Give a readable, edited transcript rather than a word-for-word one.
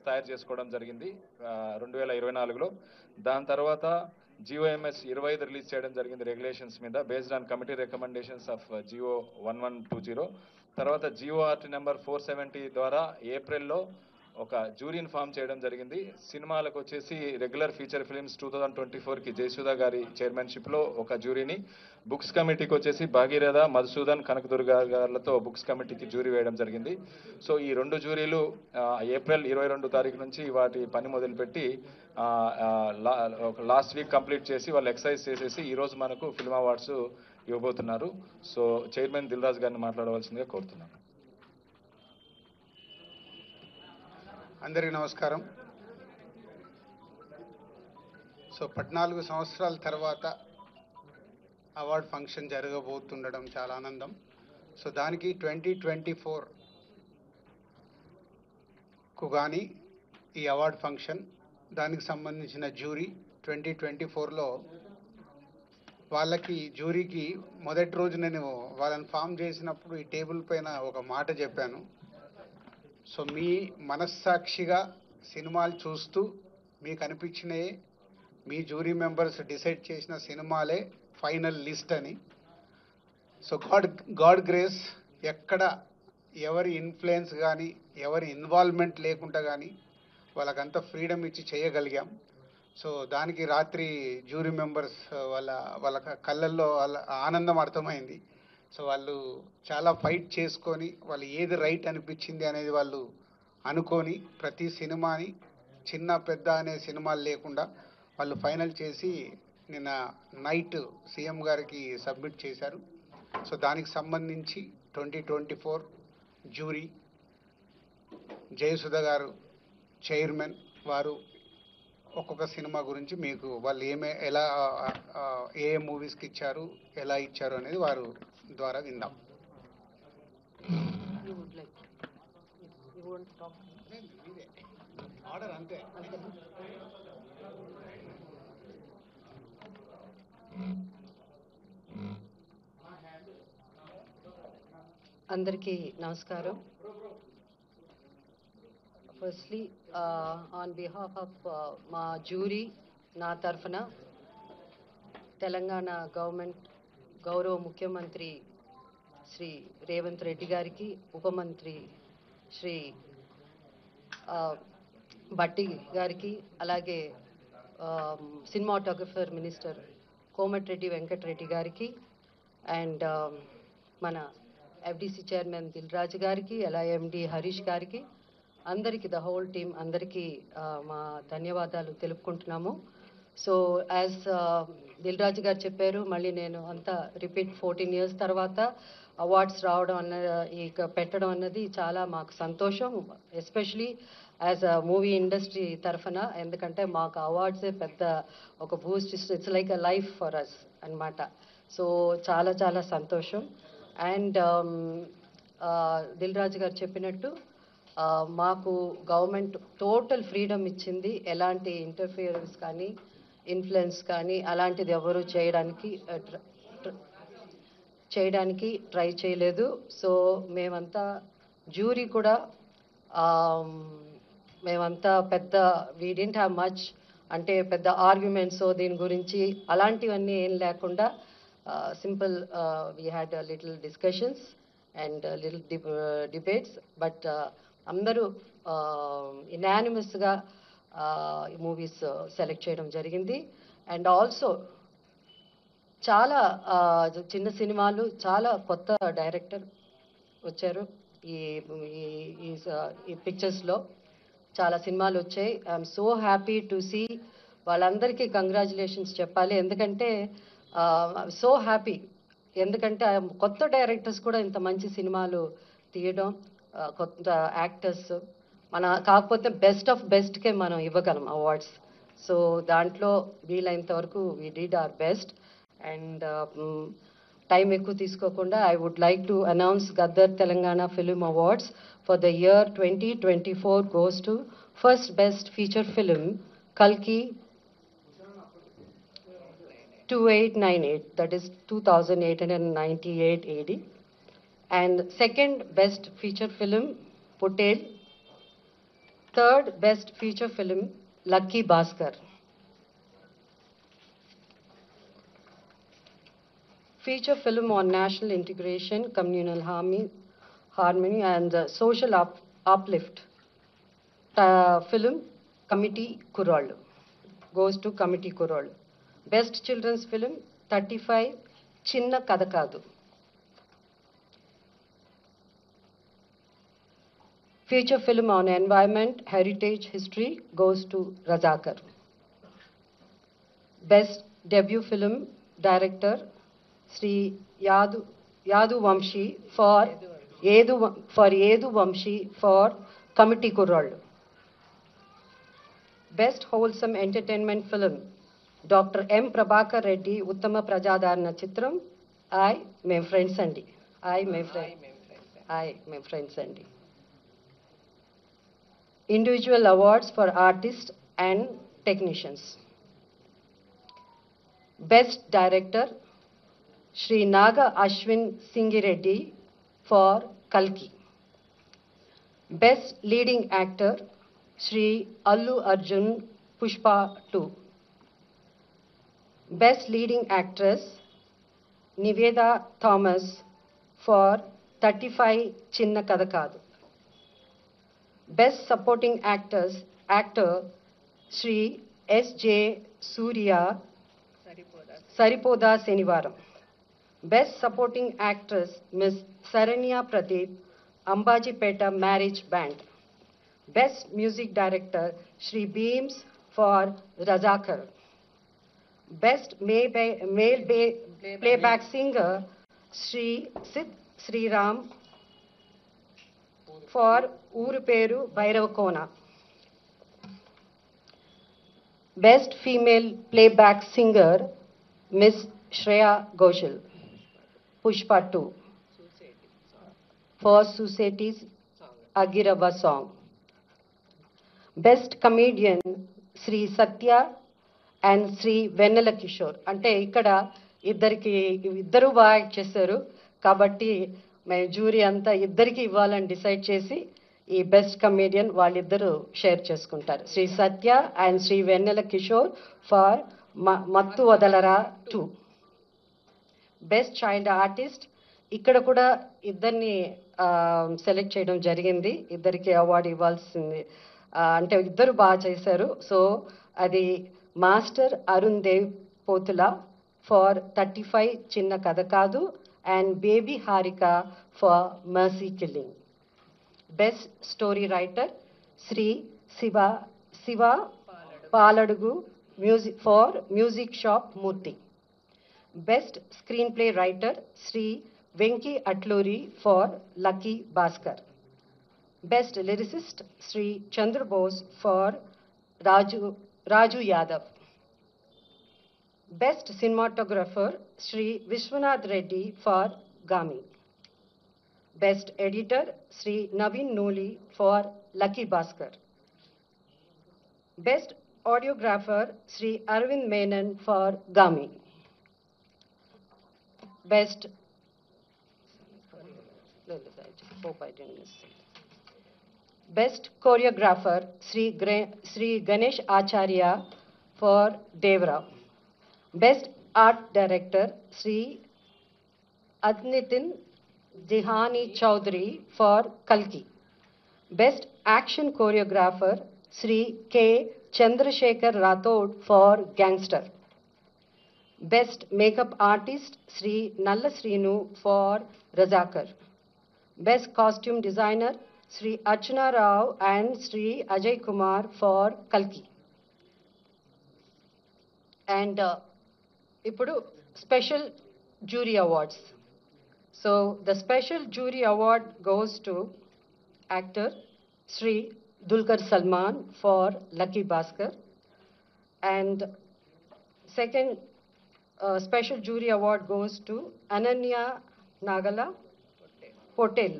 తయారు చేసుకోవడం జరిగింది 2024లో. దాని తర్వాత GOMS 25 రిలీజ్ చేయడం జరిగింది రెగ్యులేషన్స్ మీద based on committee recommendations of GO 1120. తర్వాత GORT నెంబర్ 470 ద్వారా ఏప్రిల్లో ఒక జ్యూరీని ఫామ్ చేయడం జరిగింది. సినిమాలకు వచ్చేసి రెగ్యులర్ ఫీచర్ ఫిలిమ్స్ 2024కి జయసుధా గారి చైర్మన్షిప్లో ఒక జ్యూరీని, బుక్స్ కమిటీకి వచ్చేసి భాగీరథ, మధుసూదన్, కనకదుర్గ గారులతో బుక్స్ కమిటీకి జ్యూరీ వేయడం జరిగింది. సో ఈ 2 జ్యూరీలు ఏప్రిల్ 22 తారీఖు నుంచి వాటి పని మొదలుపెట్టి లాస్ట్ వీక్ కంప్లీట్ చేసి వాళ్ళు ఎక్సర్సైజ్ చేసేసి ఈరోజు మనకు ఫిల్మ్ అవార్డ్స్ ఇవ్వబోతున్నారు. సో చైర్మన్ దిల్ రాజు గారిని మాట్లాడవలసిందిగా కోరుతున్నాను. అందరికీ నమస్కారం. సో 14 సంవత్సరాల తర్వాత అవార్డ్ ఫంక్షన్ జరగబోతుండడం చాలా ఆనందం. సో దానికి 2024కు కానీ ఈ అవార్డ్ ఫంక్షన్, దానికి సంబంధించిన జ్యూరీ 2024లో వాళ్ళకి జ్యూరీకి మొదటి రోజు నేను వాళ్ళని ఫామ్ చేసినప్పుడు ఈ టేబుల్ పైన ఒక మాట చెప్పాను. సో మీ మనస్సాక్షిగా సినిమాలు చూస్తూ మీకు అనిపించినవి మీ జ్యూరీ మెంబర్స్ డిసైడ్ చేసిన సినిమాలే ఫైనల్ లిస్ట్ అని. సో గాడ్ గ్రేస్, ఎక్కడ ఎవరి ఇన్ఫ్లుయెన్స్ కానీ ఎవరి ఇన్వాల్వ్మెంట్ లేకుండా కానీ వాళ్ళకంతా ఫ్రీడమ్ ఇచ్చి చేయగలిగాం. సో దానికి రాత్రి జ్యూరీ మెంబర్స్ వాళ్ళ కళ్ళల్లో వాళ్ళ ఆనందం అర్థమైంది. సో వాళ్ళు చాలా ఫైట్ చేసుకొని వాళ్ళు ఏది రైట్ అనిపించింది అనేది వాళ్ళు అనుకొని ప్రతి సినిమాని చిన్న పెద్ద అనే సినిమాలు లేకుండా వాళ్ళు ఫైనల్ చేసి నిన్న నైట్ సీఎం గారికి సబ్మిట్ చేశారు. సో దానికి సంబంధించి 2024 జ్యూరీ జయసుధ గారు చైర్మన్ వారు ఒక్కొక్క సినిమా గురించి మీకు వాళ్ళు ఎలా ఏ మూవీస్కి ఇచ్చారు, ఎలా ఇచ్చారు అనేది వారు ద్వారా విందాం. ఆర్డర్ అంతే. అందరికీ నమస్కారం. ఫస్ట్లీ ఆన్ బిహాఫ్ ఆఫ్ మా జ్యూరీ, నా తరఫున తెలంగాణ గవర్నమెంట్ గౌరవ ముఖ్యమంత్రి శ్రీ రేవంత్ రెడ్డి గారికి, ఉప మంత్రి శ్రీ భట్టి గారికి, అలాగే సినిమాటోగ్రఫర్ మినిస్టర్ కోమటిరెడ్డి వెంకటరెడ్డి గారికి, అండ్ మన FDC చైర్మన్ దిల్ రాజు గారికి, అలాగే MD హరీష్ గారికి, అందరికీ ద హోల్ టీమ్ అందరికీ మా ధన్యవాదాలు తెలుపుకుంటున్నాము. సో యాజ్ దిల్ రాజు గారు చెప్పారు, మళ్ళీ నేను అంతా రిపీట్ 14 years తర్వాత అవార్డ్స్ రావడం పెట్టడం అన్నది చాలా మాకు సంతోషం, especially as a movie industry తరఫున. ఎందుకంటే మాకు అవార్డ్సే పెద్ద ఒక boost, it's like a life for us అన్నమాట. సో చాలా చాలా సంతోషం. అండ్ దిల్ రాజు గారు చెప్పినట్టు మాకు గవర్నమెంట్ టోటల్ ఫ్రీడమ్ ఇచ్చింది. ఎలాంటి ఇంటర్ఫియరెన్స్ కానీ ఇన్ఫ్లుయెన్స్ కానీ అలాంటిది ఎవరు చేయడానికి ట్రై చేయలేదు. సో మేమంతా జ్యూరీ కూడా మేమంతా పెద్ద వీ డింట్ హ్యావ్ మచ్, అంటే పెద్ద ఆర్గ్యుమెంట్స్ దీని గురించి అలాంటివన్నీ ఏం లేకుండా simple we had little discussions and little debates, but అందరూ ఇనానిమస్గా మూవీస్ సెలెక్ట్ చేయడం జరిగింది. అండ్ ఆల్సో చాలా చిన్న సినిమాలు, చాలా కొత్త డైరెక్టర్ వచ్చారు ఈ పిక్చర్స్లో. చాలా సినిమాలు వచ్చాయి. I'm so happy to see. వాళ్ళందరికీ కంగ్రాచులేషన్స్ చెప్పాలి, ఎందుకంటే సో హ్యాపీ. ఎందుకంటే కొత్త డైరెక్టర్స్ కూడా ఇంత మంచి సినిమాలు తీయడం, కొత్త యాక్టర్స్ కాకపోతే బెస్ట్ ఆఫ్ బెస్ట్కే మనం ఇవ్వగలం అవార్డ్స్. సో దాంట్లో వీలైనంత వరకు we did our best. And time ఎక్కువ తీసుకోకుండా I would like to announce Gaddar Telangana film awards for the year 2024 goes to first best feature film Kalki 2898, that is 2898 AD, and second best feature film Putel Third Best Feature Film, Lucky Bhaskar. Feature film on national integration, communal harmony and social uplift. Film, Committee Kurol. Goes to Committee Kurol. Best Children's Film, 35, Chinna Kadakadu. Feature film on environment, heritage, history goes to Razakar. Best debut film director Sri Yadu Vamshi for Yedu Vamshi for Committee Kurral. Best wholesome entertainment film Dr. M. Prabhakar Reddy Uttama Prajadarana Chitram I, my friends Andi. I, my friends Andi. Individual awards for artists and technicians. Best director Sri Naga Ashwin Singireddy for Kalki. Best leading actor Sri Allu Arjun Pushpa 2. Best leading actress Niveda Thomas for 35 Chinna Kadakadu. Best supporting actor Sri S.J. Surya Saripoda Senivaram. Best supporting actress Ms. Saranya Pradeep Ambajipeta Marriage Band. Best music director Sri Beams for Razakar. Best male playback singer Sri Sid Sriram for Uruperu Bairavakona. Best female playback singer Miss Shreya Ghoshal, Pushpa 2 for Suseti's Agirava song. Best comedian Sri Satya and Sri Vennela Kishore. అంటే ఇక్కడ ఇద్దరు బాగా act చేశారు కాబట్టి మేము jury అంతా ఇద్దరికి ఇవ్వాలని డిసైడ్ చేసి ఈ బెస్ట్ కమేడియన్ వాళ్ళిద్దరూ షేర్ చేసుకుంటారు. Sri Satya and Sri Vennela Kishore for Mathu Vadalara 2. Best child artist ఇక్కడ కూడా ఇద్దరిని సెలెక్ట్ చేయడం జరిగింది. ఇద్దరికి అవార్డు ఇవ్వాల్సింది అంటే ఇద్దరు బాగా చేశారు. సో అది master Arun Dev Pothula for 35 Chinna Katha Kaadu and baby Harika for mercy killing. Best story writer Shri Shiva Paladugu music for music shop Murthy. Best screenplay writer Sri Venki Atluri for Lucky Bhaskar. Best lyricist Sri Chandra Bose for Raju Yadav. Best cinematographer Sri Vishwanath Reddy for Gami. Best editor Sri Naveen Noli for Lucky Bhaskar. Best audiographer Sri Arvind Menon for Gami. Best, hope I didn't miss it. Best choreographer Sri Ganesh Acharya for Devra. Best art director Sri Adnitin Dihani Chaudhary for Kalki. Best action choreographer Sri K. Chandrasekhar Rathod for Gangster. Best makeup artist Sri Nalla Srinu for Razakar. Best costume designer Sri Archana Rao and Sri Ajay Kumar for Kalki. And ఇప్పుడు special jury awards. So the special jury award goes to actor Sri Dulquer Salman for Lucky Bhaskar, and second special jury award goes to Ananya Nagala Potel